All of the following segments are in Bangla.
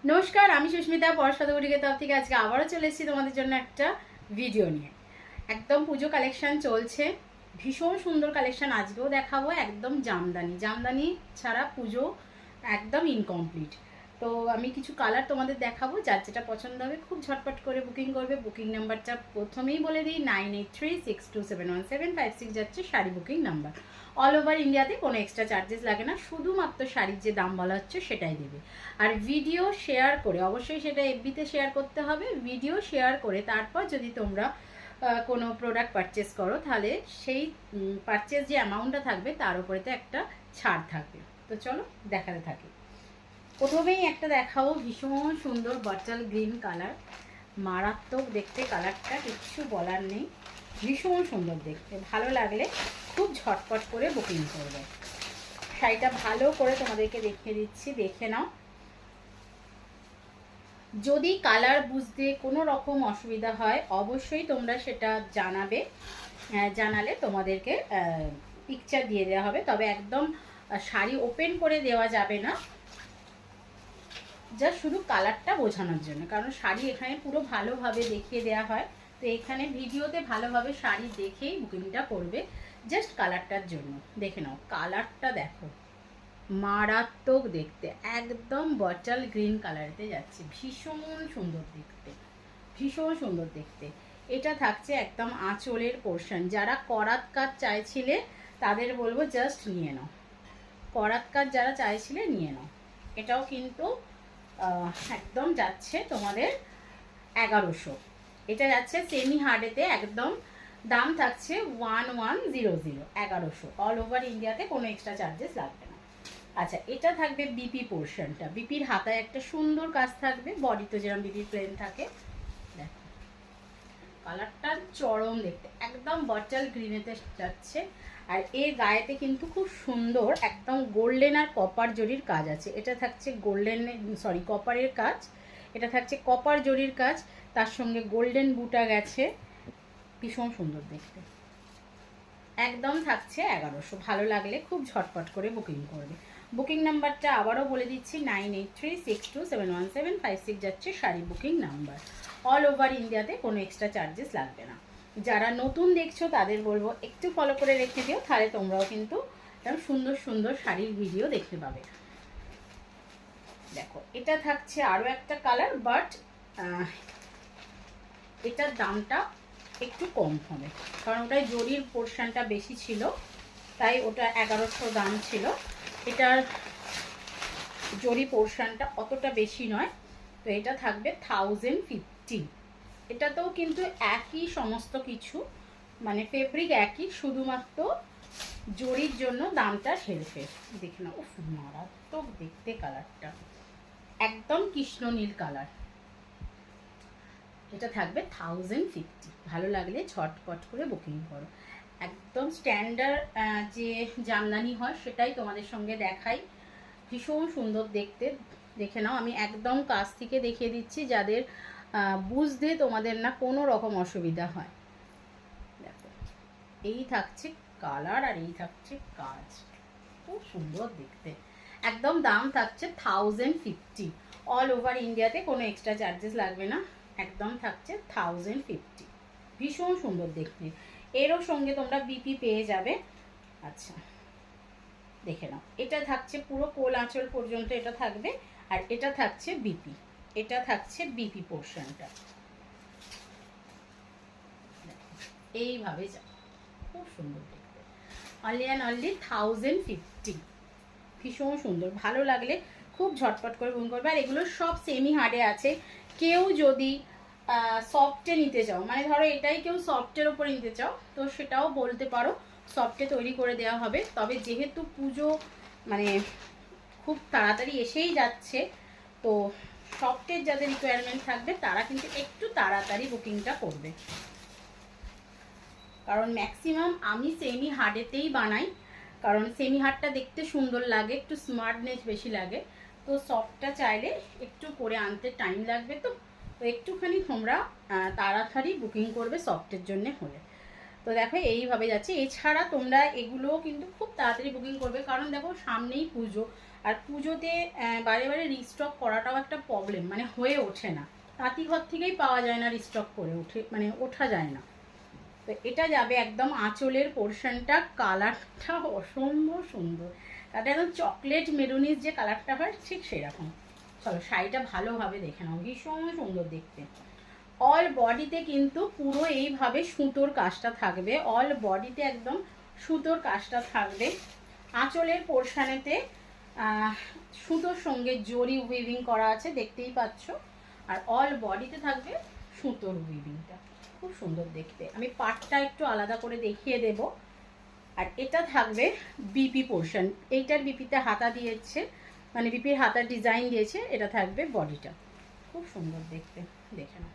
নমস্কার, আমি সুস্মিতা পরশাদগুটিকে তরফ থেকে আজকে আবারও চলে এসেছি তোমাদের জন্য একটা ভিডিও নিয়ে। একদম পুজো কালেকশন চলছে, ভীষণ সুন্দর কালেকশন আজকেও দেখাবো। একদম জামদানি জামদানি ছাড়া পুজো একদম ইনকমপ্লিট। তো আমি কিছু কালার তোমাদের দেখাবো, যার যেটা পছন্দ হবে খুব ঝটপট করে বুকিং করবে। বুকিং নাম্বারটা প্রথমেই বলে দিই, 9836271756 যাচ্ছে sari booking number. All over ইন্ডিয়াতে কোনো এক্সট্রা চার্জেস লাগে না, শুধুমাত্র শাড়ির যে দাম বলা হচ্ছে সেটাই দেবে। আর ভিডিও শেয়ার করে, অবশ্যই সেটা এফবিতে শেয়ার করতে হবে। ভিডিও শেয়ার করে তারপর যদি তোমরা কোনো প্রোডাক্ট পারচেস করো, তাহলে সেই পারচেস যে অ্যামাউন্টটা থাকবে তার উপরেতে একটা ছাড় থাকবে। তো চলো দেখাতে থাকি। প্রথমেই একটা দেখাও, ভীষণ সুন্দর বটল গ্রিন কালার, মারাত্মক দেখতে কালারটা, কিচ্ছু বলার নেই। ভীষণ সুন্দর দেখতে, ভালো লাগলে খুব ঝটপট করে বুকিং করবে। শাড়িটা ভালো করে তোমাদেরকে দেখিয়ে দিচ্ছি, দেখে নাও। যদি কালার বুঝতে কোনো রকম অসুবিধা হয় অবশ্যই তোমরা সেটা জানাবে। জানালে তোমাদেরকে পিকচার দিয়ে দেওয়া হবে, তবে একদম শাড়ি ওপেন করে দেওয়া যাবে না, যা শুধু কালারটা বোঝানোর জন্য। কারণ শাড়ি এখানে পুরো ভালোভাবে দেখিয়ে দেওয়া হয়, তো এখানে ভিডিওতে ভালোভাবে শাড়ি দেখেই বুকিংটা করবে, জাস্ট কালারটার জন্য। দেখে নাও কালারটা, দেখো মারাত্মক দেখতে, একদম বটল গ্রিন কালারেতে যাচ্ছে, ভীষণ সুন্দর দেখতে, ভীষণ সুন্দর দেখতে। এটা থাকছে একদম আঁচলের পোর্শন। যারা করাত কাজ চাইছিলে তাদের বলবো জাস্ট নিয়ে নাও, করাত কাজ যারা চাইছিলে নিয়ে নাও। এটাও কিন্তু একদম যাচ্ছে তোমাদের 1100। এটা যাচ্ছে সেমি হার্ডেতে, একদম দাম থাকছে 1100, 1100। অল ওভার ইন্ডিয়াতে কোনো এক্সট্রা চার্জেস লাগবে না। আচ্ছা, এটা থাকবে বিপি পোর্শনটা, বিপির হাতায় একটা সুন্দর কাজ থাকবে, বডি তো যেরকম বিপির প্লেন থাকে। দেখো কালারটা চরম দেখতে, একদম বটল গ্রিনেতে যাচ্ছে। আর এর গায়েতে কিন্তু খুব সুন্দর একদম গোল্ডেন আর কপার জরির কাজ আছে। এটা থাকছে গোল্ডেন, সরি কপারের কাজ, এটা থাকছে কপার জরির কাজ, তার সঙ্গে গোল্ডেন বুটা গেছে, ভীষণ সুন্দর দেখতে। একদম থাকছে 1100। ভালো লাগলে খুব ঝটপট করে বুকিং করবে। বুকিং নাম্বারটা আবারও বলে দিচ্ছি, 9836271756 যাচ্ছে sari booking number. All over ইন্ডিয়াতে কোনো এক্সট্রা চার্জেস লাগবে না। যারা নতুন দেখছো তাদের বলবো একটু ফলো করে রেখে দিও, তাহলে তোমরাও কিন্তু সুন্দর সুন্দর শাড়ির ভিডিও দেখতে পাবে। দেখো এটা থাকছে আরও একটা কালার, বাট এটার দামটা একটু কম হবে, কারণ ওটাই জরির পোর্শনটা বেশি ছিল, তাই ওটা 1100 দাম ছিল। এটার জরি পোর্শনটা অতটা বেশি নয়, তো এটা থাকবে 1050। এটাতেও কিন্তু একই সমস্ত কিছু, মানে ফেব্রিক একই, শুধুমাত্র জরির জন্য দামটা হেরফের। দেখে না, উফ মারাত্মক দেখতে কালারটা, একদম কৃষ্ণ নীল কালার। এটা থাকবে 1050। ভালো লাগলে ঝটপট করে বুকিং করো। একদম স্ট্যান্ডার্ড যে জামদানি হয় সেটাই তোমাদের সঙ্গে দেখাই, ভীষণ সুন্দর দেখতে। দেখে নাও, আমি একদম কাছ থেকে দেখিয়ে দিচ্ছি, যাদের বুঝতে তোমাদের না কোনো রকম অসুবিধা হয়। দেখো এই থাকছে কালার আর এই থাকছে কাজ, খুব সুন্দর দেখতে। একদম দাম থাকছে 1050। অল ওভার ইন্ডিয়াতে কোনো এক্সট্রা চার্জেস লাগবে না, একদম থাকছে 1050। ভীষণ সুন্দর দেখতে, এরও সঙ্গে তোমরা বিপি পেয়ে যাবে। আচ্ছা দেখে নাও, এটা থাকছে পুরো কোল আঁচল পর্যন্ত এটা থাকবে, আর এটা থাকছে বিপি, এটা থাকছে বিপি পোর্শনটা। এইভাবে যা, খুব সুন্দর দেখতে। Only and only 1050। ভীষণ সুন্দর, ভালো লাগলে খুব ঝটপট করে বুকিং করবে। আর এগুলো সব সেমি হার্ডে আছে। কেউ যদি সফটে নিতে চাও, মানে ধরো এটাই কেউ সফটের ওপরে নিতে চাও, তো সেটাও বলতে পারো, সফটে তৈরি করে দেওয়া হবে। তবে যেহেতু পুজো মানে খুব তাড়াতাড়ি এসেই যাচ্ছে, তো সফটের যাদের রিকোয়ারমেন্ট থাকবে তারা কিন্তু একটু তাড়াতাড়ি বুকিংটা করবে, কারণ ম্যাক্সিমাম আমি সেমি হার্ডেতেই বানাই, কারণ সেমি হার্ডটা দেখতে সুন্দর লাগে, একটু স্মার্টনেস বেশি লাগে। তো সফটটা চাইলে একটু করে আনতে টাইম লাগবে, তো একটুখানি তোমরা তাড়াতাড়ি বুকিং করবে সফটের জন্য হলে। তো দেখো এইভাবে যাচ্ছে। এছাড়া তোমরা এগুলোও কিন্তু খুব তাড়াতাড়ি বুকিং করবে, কারণ দেখো সামনেই পুজো, আর পুজোতে বারে বারে রিস্টক করাটাও একটা প্রবলেম, মানে হয়ে ওঠে না, তাঁতি ঘর থেকেই পাওয়া যায় না, রিস্টক করে মানে ওঠা যায় না। তো এটা যাবে একদম আঁচলের পোর্শনটা, কালারটা অসম্ভব সুন্দর, তাতে একদম চকলেট মেরুনিস যে কালারটা হয় ঠিক সেরকম। চলো শাড়িটা ভালোভাবে দেখে নাও, ভীষণ সুন্দর দেখতে। অল বডিতে কিন্তু পুরো এইভাবে সুতোর কাজটা থাকবে, অল বডিতে একদম সুতোর কাজটা থাকবে। আঁচলের পোর্শনেতে সুতোর সঙ্গে জরি উইভিং করা আছে, দেখতেই পাচ্ছ। আর অল বডিতে থাকবে সুতোর উইভিংটা, খুব সুন্দর দেখতে। আমি পাটটা একটু আলাদা করে দেখিয়ে দেব। আর এটা থাকবে বিপি পোর্শন, এইটার বিপিতে হাতা দিয়েছে, মানে বিপির হাতার ডিজাইন দিয়েছে, এটা থাকবে বডিটা, খুব সুন্দর দেখতে। দেখে নাও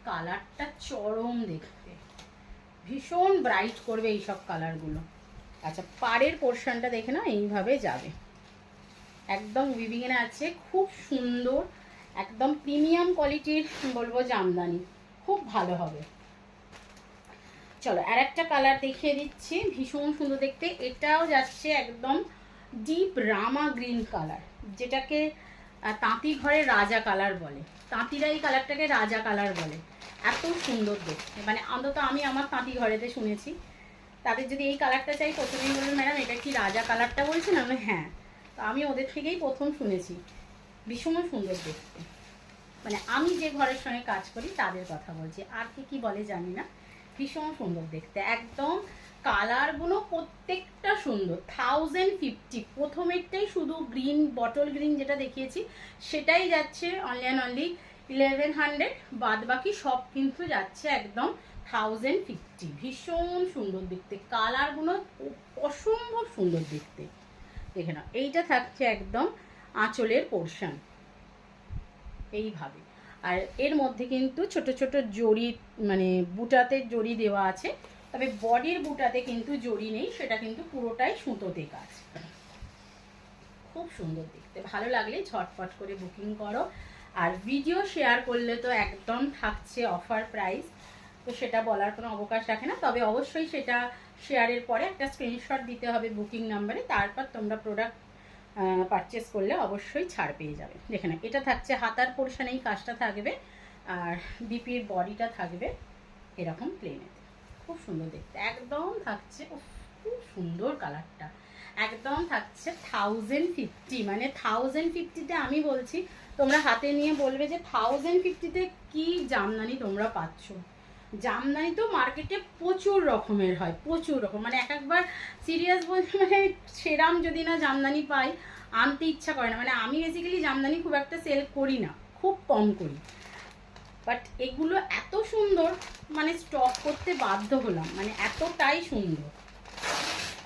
কালারটা চরম দেখতে, ভীষণ ব্রাইট করবে এইসব কালারগুলো। আচ্ছা পাড়ের পোর্শনটা দেখে নাও, এইভাবে যাবে, একদম উইভিংয়ে আছে, খুব সুন্দর, একদম প্রিমিয়াম কোয়ালিটির বলবো জামদানি, খুব ভালো হবে। চলো আর একটা কালার দেখিয়ে দিচ্ছি, ভীষণ সুন্দর দেখতে। এটাও যাচ্ছে একদম ডিপ রামা গ্রিন কালার, যেটাকে তাঁতি ঘরে রাজা কালার বলে, তাঁতিরা এই কালারটাকে রাজা কালার বলে। এত সুন্দর দেখতে, মানে অন্তত আমি আমার তাঁতি ঘরেতে শুনেছি, তাদের যদি এই কালারটা চাই প্রথমেই বলবেন ম্যাডাম এটা কি রাজা কালারটা বলছেন, আমি হ্যাঁ, তো আমি ওদের থেকেই প্রথম শুনেছি। ভীষণ সুন্দর দেখতে, মানে আমি যে ঘরের সঙ্গে কাজ করি তাদের কথা বলছি, আর কি বলে জানি না। ভীষণ সুন্দর দেখতে, একদম কালারগুলো প্রত্যেকটা সুন্দর। 1050, প্রথমেরটাই শুধু গ্রিন, বটল গ্রিন যেটা দেখিয়েছি সেটাই যাচ্ছে অনলি অ্যান্ড অনলি 1100, বাদ বাকি সব কিন্তু যাচ্ছে একদম 1050। ভীষণ সুন্দর দেখতে, কালারগুলো অসম্ভব সুন্দর দেখতে। দেখে নাও এইটা থাকছে একদম আঁচলের পোর্শন এইভাবে। আর এর মধ্যে কিন্তু ছোট ছোট জড়ি, মানে বুটাতে জড়ি দেওয়া আছে, তবে বডির বুটাতে কিন্তু জড়ি নেই, সেটা কিন্তু পুরোটাই সুতোতে কাজ। খুব সুন্দর দেখতে, ভালো লাগলে ঝটপট করে বুকিং করো। আর ভিডিও শেয়ার করলে তো একদম থাকছে অফার প্রাইস, তো সেটা বলার কোনো অবকাশ রাখে না, তবে অবশ্যই সেটা শেয়ারের পরে একটা স্ক্রিনশট দিতে হবে বুকিং নাম্বারে, তারপর তোমরা প্রোডাক্ট পারচেস করলে অবশ্যই ছাড় পেয়ে যাবে। দেখে না এটা থাকছে হাতার পোর্শনেই কাজটা থাকবে, আর বিপির বডিটা থাকবে এরকম প্লেনেতে, খুব সুন্দর দেখতে একদম থাকছে। খুব সুন্দর কালারটা, একদম থাকছে 1050, মানে 1050-তে আমি বলছি তোমরা হাতে নিয়ে বলবে যে 1050-তে কি জামদানি তোমরা পাচ্ছ। জামদানি তো মার্কেটে প্রচুর রকমের হয়, প্রচুর রকম, মানে একবার সিরিয়াস বলছি, মানে সেরাম যদি না জামদানি পাই আনতে ইচ্ছা করে না। মানে আমি বেসিক্যালি জামদানি খুব একটা সেল করি না, খুব কম করি, বাট এগুলো এত সুন্দর, মানে স্টক করতে বাধ্য হলাম, মানে এতটাই সুন্দর।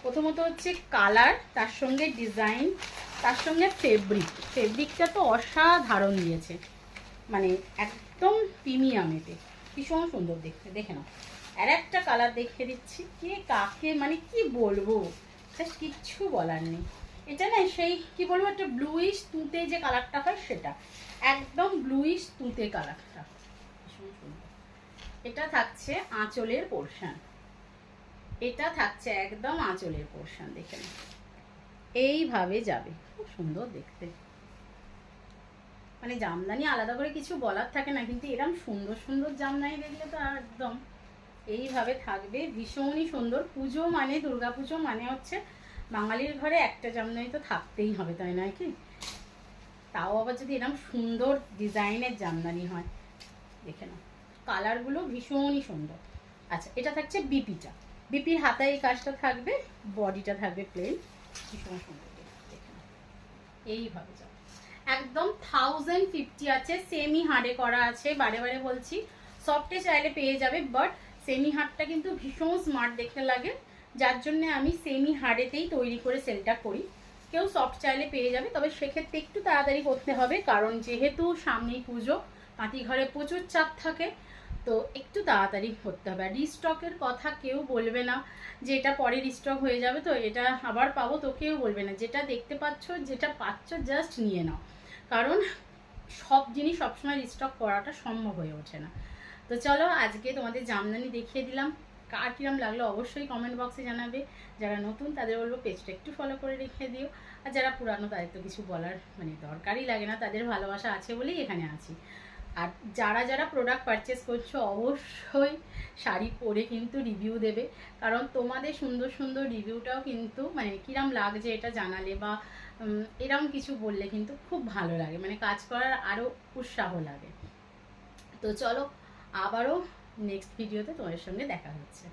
প্রথমত হচ্ছে কালার, তার সঙ্গে ডিজাইন, তার সঙ্গে ফেব্রিকটা তো অসাধারণ দিয়েছে, মানে একদম প্রিমিয়াম, এতে ভীষণ সুন্দর দেখতে। দেখে নাও আর একটা কালার দেখিয়ে দিচ্ছি, কে কাকে মানে কি বলবো, জাস্ট কিচ্ছু বলার নেই। এটা না সেই কি বলবো, একটা ব্লুইশ তুঁতে যে কালারটা হয় সেটা, একদম ব্লুইশ তুঁতে কালারটা, ভীষণ সুন্দর। এটা থাকছে আঁচলের পোর্শন, এটা থাকছে একদম আঁচলের পোর্শন, দেখে নাও এইভাবে যাবে, খুব সুন্দর দেখতে। মানে জামদানি আলাদা করে কিছু বলার থাকে না, কিন্তু এরকম সুন্দর সুন্দর জামদানি দেখলে তো একদম এইভাবে থাকবে, ভীষণই সুন্দর। পুজো মানে দুর্গা পুজো মানে হচ্ছে বাঙালির ঘরে একটা জামদানি তো থাকতেই হবে, তাই নয় কি? তাও আবার যদি এরকম সুন্দর ডিজাইনের জামদানি হয়, দেখে নাও কালারগুলো ভীষণই সুন্দর। আচ্ছা এটা থাকছে বিপিটা, বিপির হাতায় এই কাজটা থাকবে, বডিটা থাকবে প্লেন, ভীষণ সুন্দর দেখে নাও এইভাবে যাবে। একদম 1050 আছে, সেমি হার্ডে করা আছে, বারে বারে বলছি সফটে চাইলে পেয়ে যাবে, বাট সেমি হার্ডটা কিন্তু ভীষণ স্মার্ট দেখতে লাগে, যার জন্য আমি সেমি হার্ডেতেই তৈরি করে সেলটা করি। কেউ সফট চাইলে পেয়ে যাবে, তবে সেক্ষেত্রে একটু তাড়াতাড়ি করতে হবে, কারণ যেহেতু সামনেই পুজো, তাঁতি ঘরে প্রচুর চাপ থাকে, তো একটু তাড়াতাড়ি করতে হবে। আর রিস্টকের কথা কেউ বলবে না যে এটা পরে রিস্টক হয়ে যাবে তো এটা আবার পাবো, তো কেউ বলবে না, যেটা দেখতে পাচ্ছ যেটা পাচ্ছ জাস্ট নিয়ে নাও, কারণ সব জিনিস সবসময় রিস্টক করাটা সম্ভব হয়ে ওঠে না। তো চলো আজকে তোমাদের জামদানি দেখিয়ে দিলাম, কার কিরম লাগলো অবশ্যই কমেন্ট বক্সে জানাবে। যারা নতুন তাদের বলবো পেজটা একটু ফলো করে রেখে দিও, আর যারা পুরানো তাদের তো কিছু বলার মানে দরকারই লাগে না, তাদের ভালোবাসা আছে বলেই এখানে আছি। আর যারা যারা প্রোডাক্ট পারচেস করছো অবশ্যই শাড়ি পরে কিন্তু রিভিউ দেবে, কারণ তোমাদের সুন্দর সুন্দর রিভিউটাও কিন্তু মানে কিরম লাগছে এটা জানালে বা এরম কিছু বললে কিন্তু খুব ভালো লাগে, মানে কাজ করার আরও উৎসাহ লাগে। তো চলো আবারও নেক্সট ভিডিওতে তোমাদের সঙ্গে দেখা হচ্ছে।